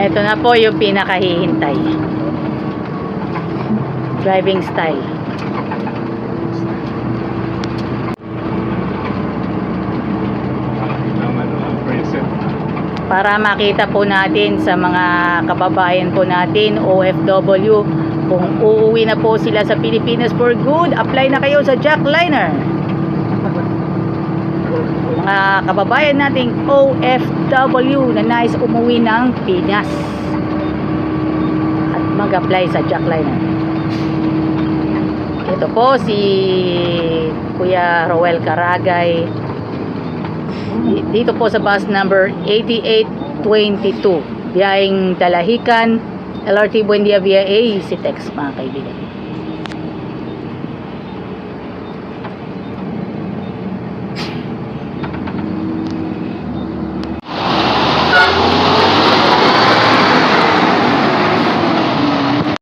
Ito na po yung pinakahihintay. Driving style. Para makita po natin sa mga kababayan po natin, OFW, kung uuwi na po sila sa Pilipinas for good, apply na kayo sa Jackliner. Mga kababayan nating OFW na nais umuwi ng Pinas at mag-apply sa Jackliner. Ito po si Kuya Roel Caragay dito po sa bus number 8822, biyaheng Dalahican, LRT Buendia via AEC Tex, mga kaibigan.